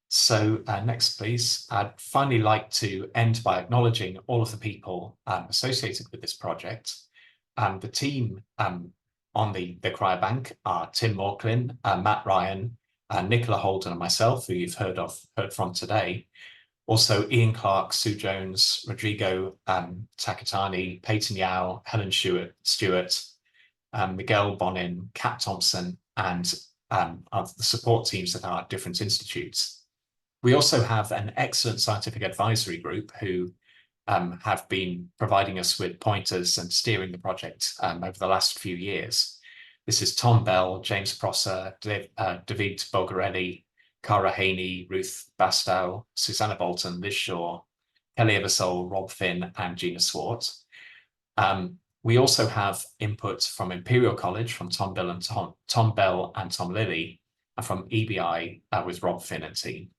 So next, please. I'd finally like to end by acknowledging all of the people associated with this project. The team on the cryobank are Tim Mauchline, Matt Ryan, Nicola, Holden, and myself, who you've heard from today. Also Ian Clark, Sue Jones, Rodrigo Takatani, Peyton Yao, Helen Stewart, Miguel Bonin, Kat Thompson, and the support teams at our different institutes. We also have an excellent scientific advisory group who have been providing us with pointers and steering the project over the last few years. This is Tom Bell, James Prosser, David Bulgarelli, Cara Haney, Ruth Bastow, Susanna Bolton, Liz Shaw, Kelly Eversole, Rob Finn, and Gina Swart. We also have input from Imperial College, from Tom Bell and Tom Lilly, and from EBI with Rob Finn and team.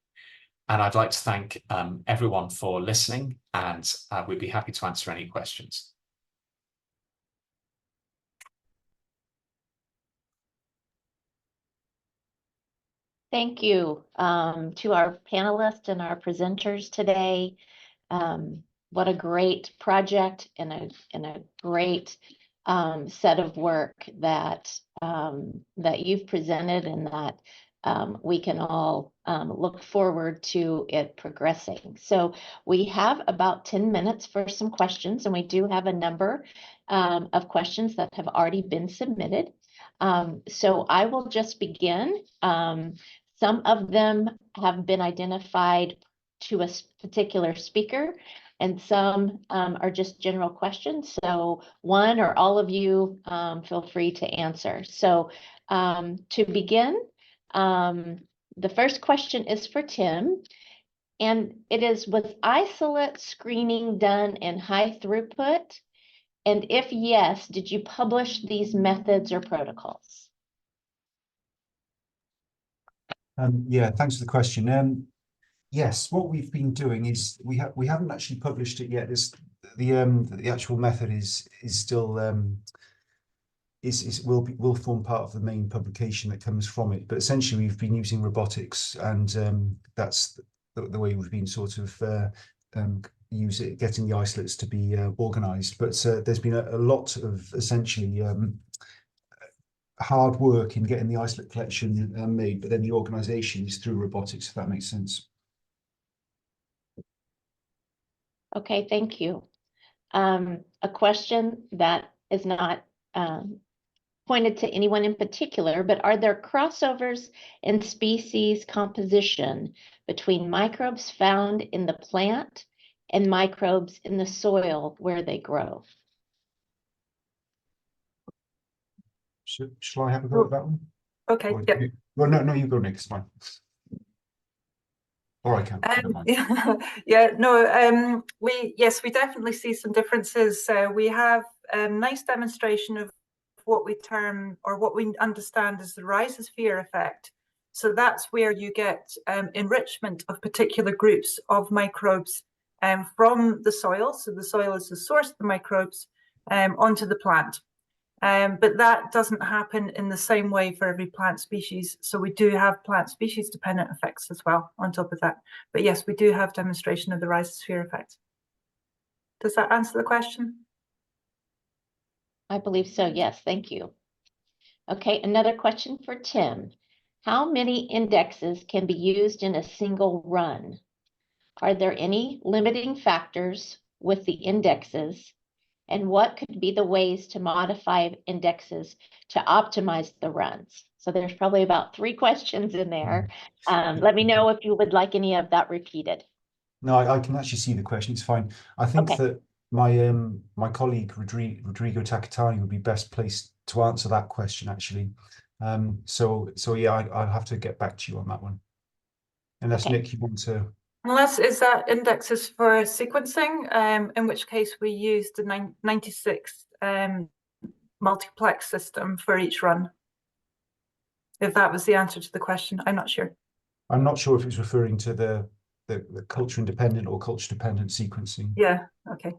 And I'd like to thank everyone for listening, and we'd be happy to answer any questions. Thank you to our panelists and our presenters today. What a great project and a great set of work that you've presented, and that we can all look forward to it progressing. So we have about 10 minutes for some questions, and we do have a number of questions that have already been submitted. So I will just begin. Some of them have been identified to a particular speaker, and some are just general questions. So one or all of you feel free to answer. So to begin, the first question is for Tim, and it is, was isolate screening done in high throughput? And if yes, did you publish these methods or protocols? Yeah, thanks for the question. Yes, what we've been doing is we haven't actually published it yet. The actual method is still will form part of the main publication that comes from it. But essentially, we've been using robotics, and that's the way we've been sort of getting the isolates to be organised. But there's been a lot of essentially hard work in getting the isolate collection made, but then the organisation is through robotics, if that makes sense. Okay, thank you. A question that is not pointed to anyone in particular, but are there crossovers in species composition between microbes found in the plant and microbes in the soil where they grow? Shall I have a go at that one? Okay, Or yeah. Well, no, you go next, fine. Or I can. Yeah, no, we definitely see some differences. We have a nice demonstration of what we term, or what we understand as the rhizosphere effect. So that's where you get enrichment of particular groups of microbes from the soil. So the soil is the source of the microbes onto the plant. But that doesn't happen in the same way for every plant species. So we do have plant species dependent effects as well on top of that. But yes, we do have demonstration of the rhizosphere effect. Does that answer the question? I believe so, yes, thank you. Okay, another question for Tim. How many indexes can be used in a single run? Are there any limiting factors with the indexes? And what could be the ways to modify indexes to optimize the runs? So there's probably about 3 questions in there. Let me know if you would like any of that repeated. No, I can actually see the question. It's fine. I think that my colleague Rodrigo Takatani would be best placed to answer that question, actually. So yeah, I'll have to get back to you on that one. Unless Nick, you want to. Unless is that indexes for sequencing, in which case we use the 96 multiplex system for each run. If that was the answer to the question, I'm not sure. I'm not sure if it's referring to the culture independent or culture dependent sequencing. Yeah, okay.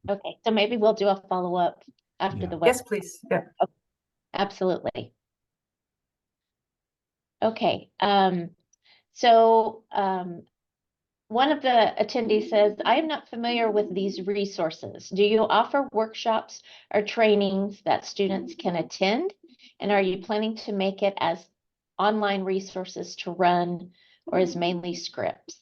Okay, so maybe we'll do a follow-up after the webinar. Yes, please. Yeah. Okay. Absolutely. Okay, one of the attendees says, I am not familiar with these resources. Do you offer workshops or trainings that students can attend? And are you planning to make it as online resources to run, or is mainly scripts?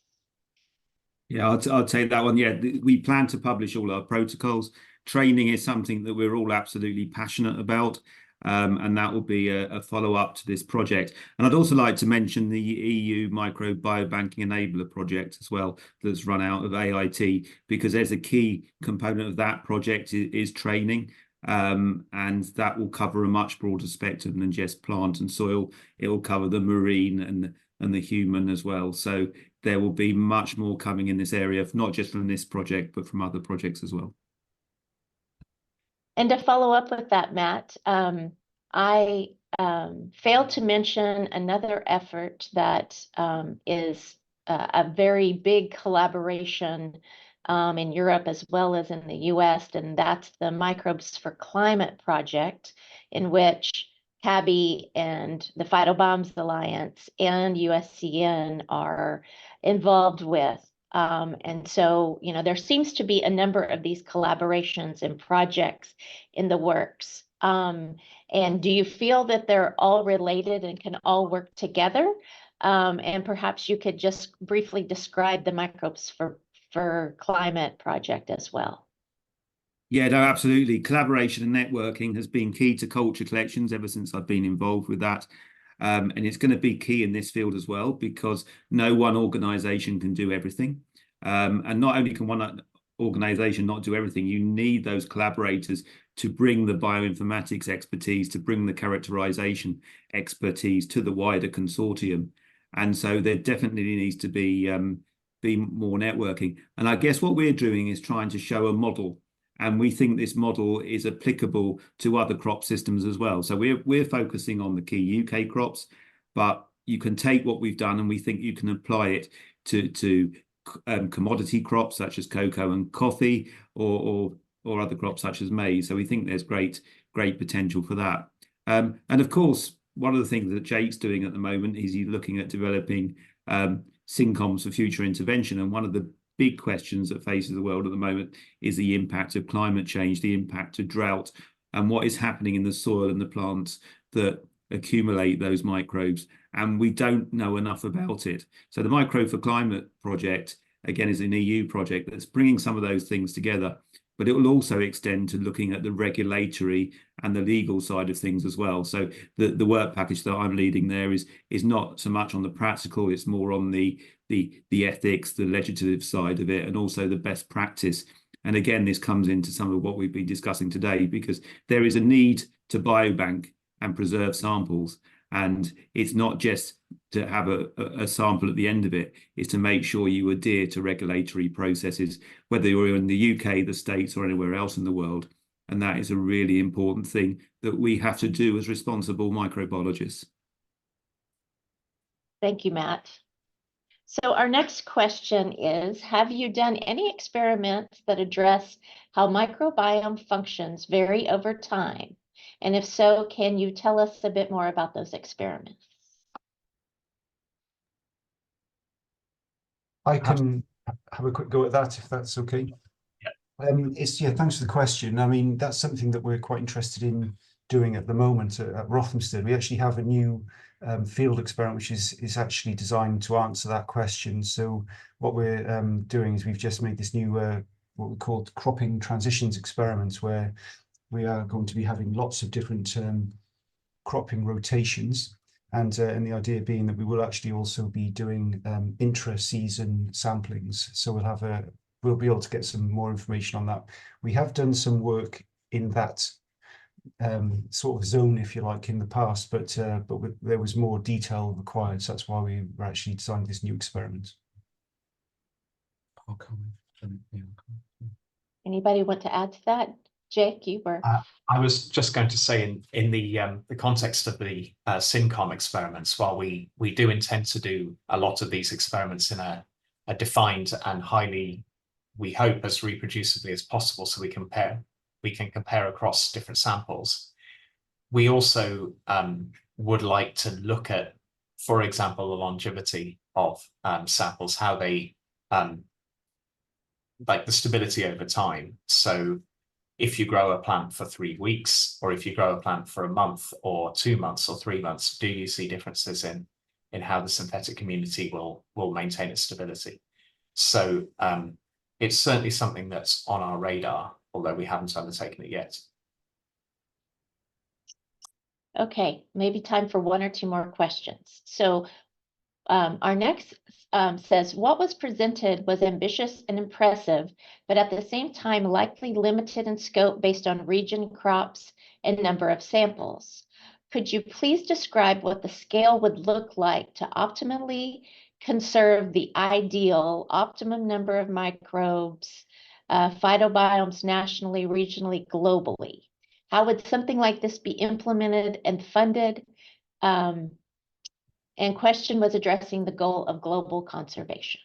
Yeah, I'll take that one. Yeah, we plan to publish all our protocols. Training is something that we're all absolutely passionate about. And that will be a follow-up to this project. And I'd also like to mention the EU Microbiobanking Enabler project as well, that's run out of AIT, because there's a key component of that project is training. And that will cover a much broader spectrum than just plant and soil. It will cover the marine and the human as well. So there will be much more coming in this area, not just from this project, but from other projects as well. And to follow up with that, Matt, I failed to mention another effort that is a very big collaboration in Europe as well as in the US, and that's the Microbes for Climate project, in which CABI and the Phytobiomes Alliance and USCCN are involved with. And so, there seems to be a number of these collaborations and projects in the works. And do you feel that they're all related and can all work together? And perhaps you could just briefly describe the Microbes for Climate project as well. Yeah, no, absolutely. Collaboration and networking has been key to culture collections ever since I've been involved with that. And it's going to be key in this field as well, because no one organisation can do everything. And not only can one organisation not do everything, you need those collaborators to bring the bioinformatics expertise, to bring the characterization expertise to the wider consortium. And so there definitely needs to be more networking. And I guess what we're doing is trying to show a model. And we think this model is applicable to other crop systems as well. So we're focusing on the key UK crops, but you can take what we've done and we think you can apply it to commodity crops such as cocoa and coffee, or other crops such as maize. So we think there's great potential for that. And of course, one of the things that Jake's doing at the moment is he's looking at developing syncoms for future intervention. And one of the big questions that faces the world at the moment is the impact of climate change, the impact of drought, and what is happening in the soil and the plants that accumulate those microbes. And we don't know enough about it. So the Micro for Climate project, again, is an EU project that's bringing some of those things together, but it will also extend to looking at the regulatory and the legal side of things as well. So the work package that I'm leading there is not so much on the practical, it's more on the ethics, the legislative side of it, and also the best practice. And again, this comes into some of what we've been discussing today, because there is a need to biobank and preserve samples. And it's not just to have a sample at the end of it, it's to make sure you adhere to regulatory processes, whether you're in the UK, the States, or anywhere else in the world. And that is a really important thing that we have to do as responsible microbiologists. Thank you, Matt. So our next question is, have you done any experiments that address how microbiome functions vary over time? And if so, can you tell us a bit more about those experiments? I can have a quick go at that, if that's okay. Yeah. Thanks for the question. I mean, that's something that we're quite interested in doing at the moment at Rothamsted. We actually have a new field experiment which is actually designed to answer that question. So what we're doing is we've just made this new what we call cropping transitions experiments, where we are going to be having lots of different cropping rotations, and the idea being that we will actually also be doing intra-season samplings. So we'll be able to get some more information on that. We have done some work in that sort of zone, if you like, in the past, but there was more detail required. So that's why we were actually designed this new experiment. Anybody want to add to that? Jake, you were. I was just going to say, in the context of the SynCom experiments, while we do intend to do a lot of these experiments in a defined and highly, we hope, as reproducibly as possible, so we can compare across different samples. We also would like to look at, for example, the longevity of samples, how they like the stability over time. So if you grow a plant for 3 weeks, or if you grow a plant for a month or 2 months or 3 months, do you see differences in how the synthetic community will maintain its stability? So it's certainly something that's on our radar, although we haven't undertaken it yet. Okay, maybe time for 1 or 2 more questions. So our next says, what was presented was ambitious and impressive, but at the same time likely limited in scope based on region, crops, and number of samples. Could you please describe what the scale would look like to optimally conserve the ideal optimum number of microbes, phytobiomes nationally, regionally, globally? How would something like this be implemented and funded? And question was addressing the goal of global conservation.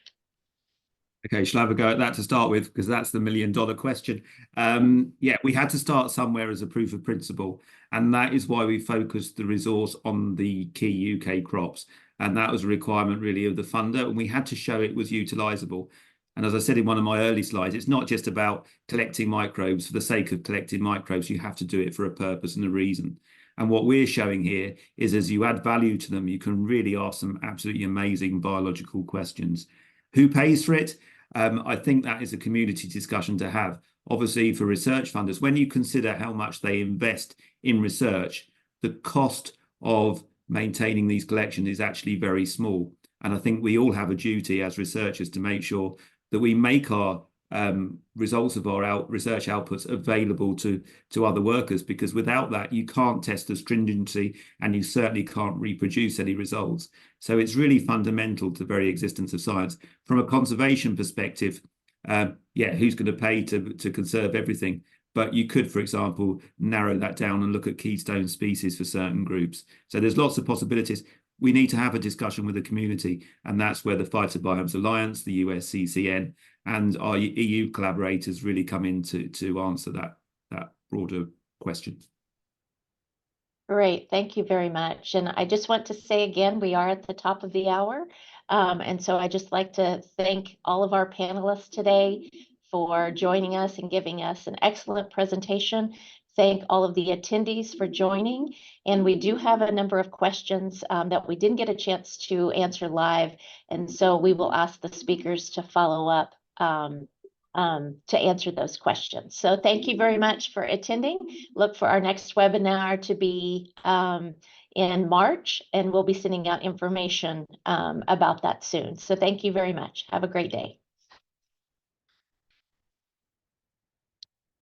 Okay, shall I have a go at that to start with? Because that's the $1 million question. Yeah, we had to start somewhere as a proof of principle. And that is why we focused the resource on the key UK crops. And that was a requirement really of the funder. And we had to show it was utilisable. And as I said in one of my early slides, it's not just about collecting microbes for the sake of collecting microbes. You have to do it for a purpose and a reason. And what we're showing here is as you add value to them, you can really ask some absolutely amazing biological questions. Who pays for it? I think that is a community discussion to have. Obviously, for research funders, when you consider how much they invest in research, the cost of maintaining these collections is actually very small. And I think we all have a duty as researchers to make sure that we make our results of our research outputs available to other workers, because without that you can't test the stringency and you certainly can't reproduce any results. So it's really fundamental to the very existence of science. From a conservation perspective, yeah, who's going to pay to conserve everything? But you could, for example, narrow that down and look at keystone species for certain groups. So there's lots of possibilities. We need to have a discussion with the community, and that's where the Phytobiomes Alliance, the USCCN, and our EU collaborators really come in to answer that broader question. Great, thank you very much. And I just want to say again, we are at the top of the hour. And so I just like to thank all of our panelists today for joining us and giving us an excellent presentation. Thank all of the attendees for joining. And we do have a number of questions that we didn't get a chance to answer live. And so we will ask the speakers to follow up to answer those questions. So thank you very much for attending. Look for our next webinar to be in March, and we'll be sending out information about that soon. So thank you very much. Have a great day.